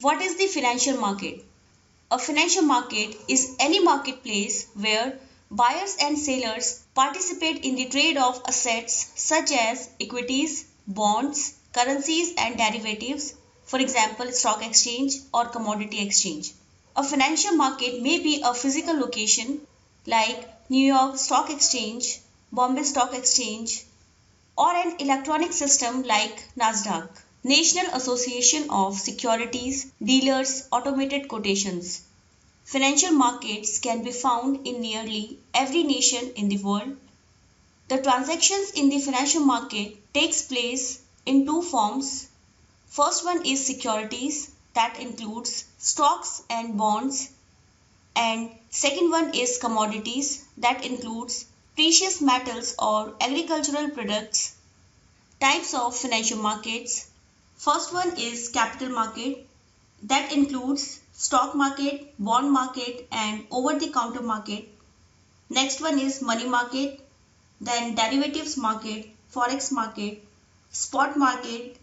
What is the financial market? A financial market is any marketplace where buyers and sellers participate in the trade of assets such as equities, bonds, currencies, and derivatives, for example, stock exchange or commodity exchange. A financial market may be a physical location like New York Stock Exchange, Bombay Stock Exchange, or an electronic system like NASDAQ, National Association of Securities Dealers Automated Quotations. Financial markets can be found in nearly every nation in the world. The transactions in the financial market takes place in two forms. First one is securities, that includes stocks and bonds, and second one is commodities, that includes precious metals or agricultural products. Types of financial markets. First one is capital market, that includes stock market, bond market, and over the counter market. Next one is money market, then derivatives market, forex market, spot market,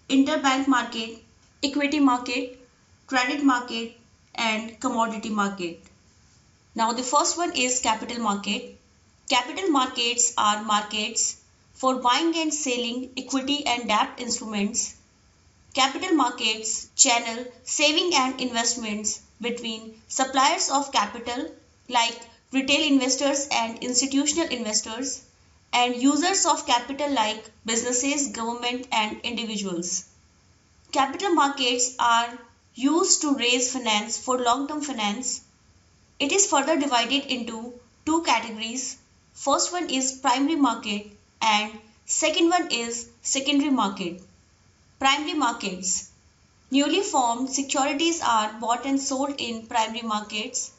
interbank market, equity market, credit market, and commodity market. Now the first one is capital market. Capital markets are markets for buying and selling equity and debt instruments. Capital markets channel saving and investments between suppliers of capital like retail investors and institutional investors and users of capital like businesses, government and individuals. Capital markets are used to raise finance for long-term finance. It is further divided into two categories. First one is primary market and second one is secondary market. Primary markets. Newly formed securities are bought and sold in primary markets.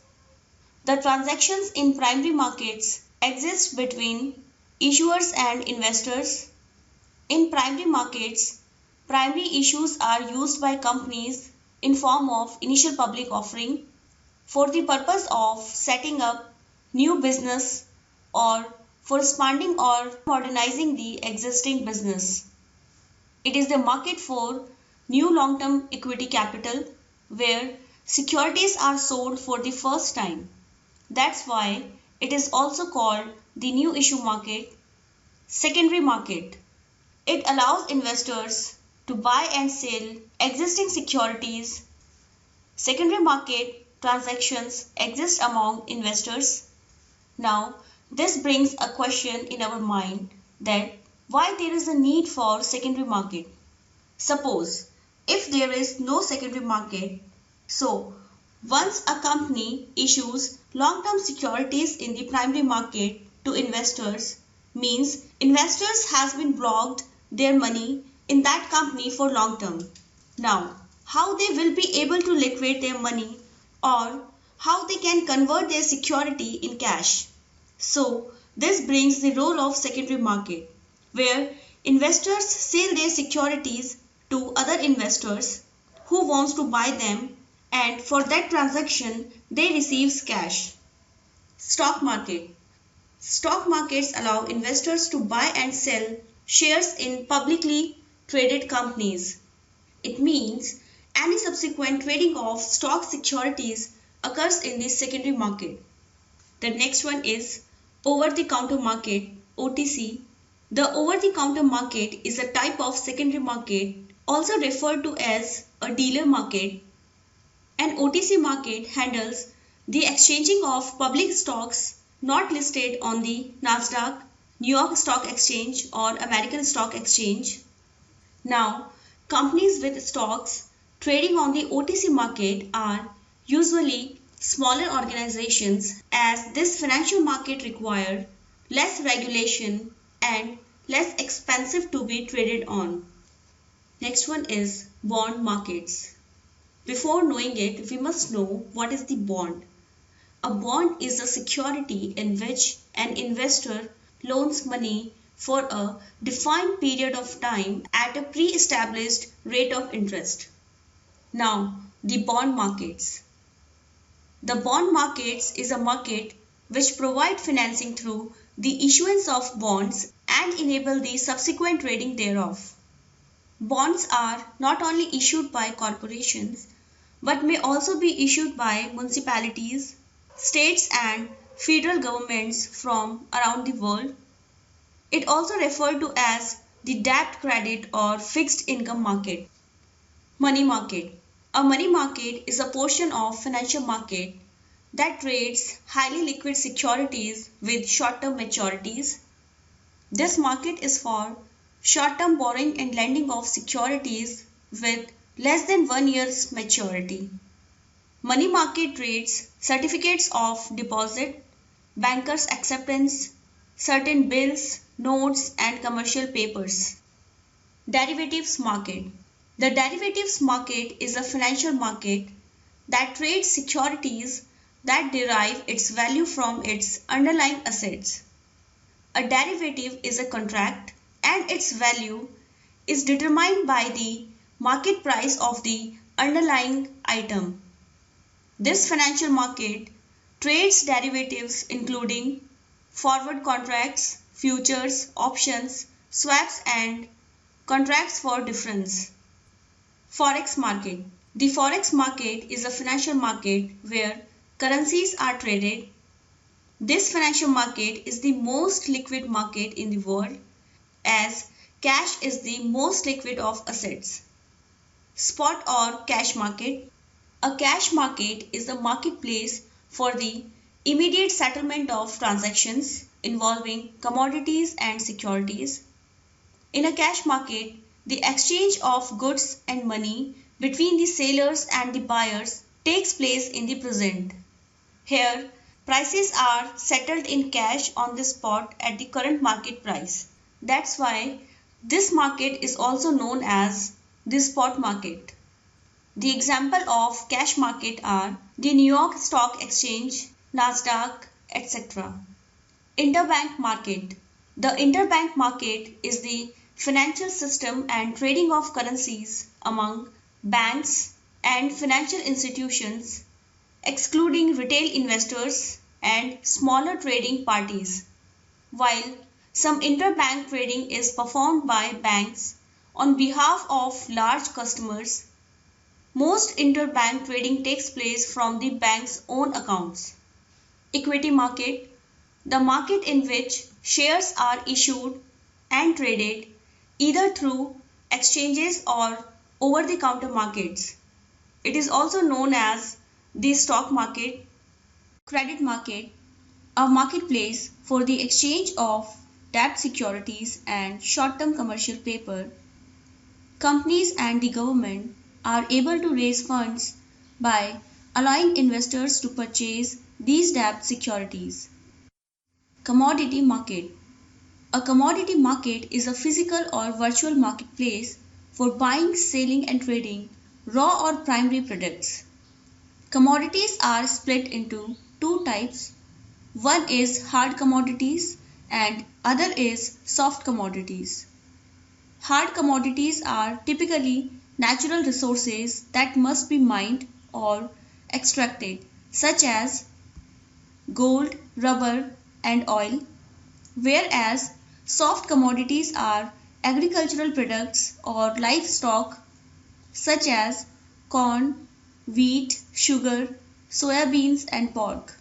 The transactions in primary markets exist between issuers and investors. In primary markets, primary issues are used by companies in form of initial public offering for the purpose of setting up new business or for expanding or modernizing the existing business. It is the market for new long-term equity capital where securities are sold for the first time. That's why it is also called the new issue market. Secondary market. It allows investors to buy and sell existing securities. Secondary market transactions exist among investors. Now, this brings a question in our mind that why there is a need for secondary market. Suppose if there is no secondary market, so once a company issues long-term securities in the primary market to investors, means investors has been blocked their money in that company for long term. Now, how they will be able to liquidate their money or how they can convert their security in cash. So, this brings the role of secondary market where investors sell their securities to other investors who wants to buy them, and for that transaction they receives cash. Stock market. Stock markets allow investors to buy and sell shares in publicly traded companies. It means any subsequent trading of stock securities occurs in the secondary market. The next one is over-the-counter market, OTC. The over-the-counter market is a type of secondary market, also referred to as a dealer market. An OTC market handles the exchanging of public stocks not listed on the NASDAQ, New York Stock Exchange or American Stock Exchange. Now, companies with stocks trading on the OTC market are usually smaller organizations, as this financial market requires less regulation and less expensive to be traded on. Next one is bond markets. Before knowing it, we must know what is the bond. A bond is a security in which an investor loans money for a defined period of time at a pre-established rate of interest. Now, the bond markets. The bond markets is a market which provide financing through the issuance of bonds and enable the subsequent trading thereof. Bonds are not only issued by corporations but may also be issued by municipalities, states and federal governments from around the world. It also referred to as the debt credit or fixed income market. Money market. A money market is a portion of financial market that trades highly liquid securities with short-term maturities. This market is for short-term borrowing and lending of securities with less than 1 year's maturity. Money market trades certificates of deposit, bankers' acceptance, certain bills, notes, and commercial papers. Derivatives market. The derivatives market is a financial market that trades securities that derive its value from its underlying assets. A derivative is a contract and its value is determined by the market price of the underlying item. This financial market trades derivatives including forward contracts, futures, options, swaps and contracts for difference. Forex market. The forex market is a financial market where currencies are traded. This financial market is the most liquid market in the world as cash is the most liquid of assets. Spot or cash market. A cash market is a marketplace for the immediate settlement of transactions involving commodities and securities. In a cash market, the exchange of goods and money between the sellers and the buyers takes place in the present. Here, prices are settled in cash on the spot at the current market price. That's why this market is also known as the spot market. The example of cash market are the New York Stock Exchange, Nasdaq, etc. Interbank market. The interbank market is the financial system and trading of currencies among banks and financial institutions, excluding retail investors and smaller trading parties. While some interbank trading is performed by banks on behalf of large customers, most interbank trading takes place from the bank's own accounts. Equity market, the market in which shares are issued and traded either through exchanges or over-the-counter markets. It is also known as the stock market. Credit market, a marketplace for the exchange of debt securities and short-term commercial paper. Companies and the government are able to raise funds by allowing investors to purchase these debt securities. Commodity market. A commodity market is a physical or virtual marketplace for buying, selling and trading raw or primary products. Commodities are split into two types. One is hard commodities and other is soft commodities. Hard commodities are typically natural resources that must be mined or extracted, such as gold, rubber, and oil, whereas soft commodities are agricultural products or livestock, such as corn, wheat, sugar, soya beans, and pork.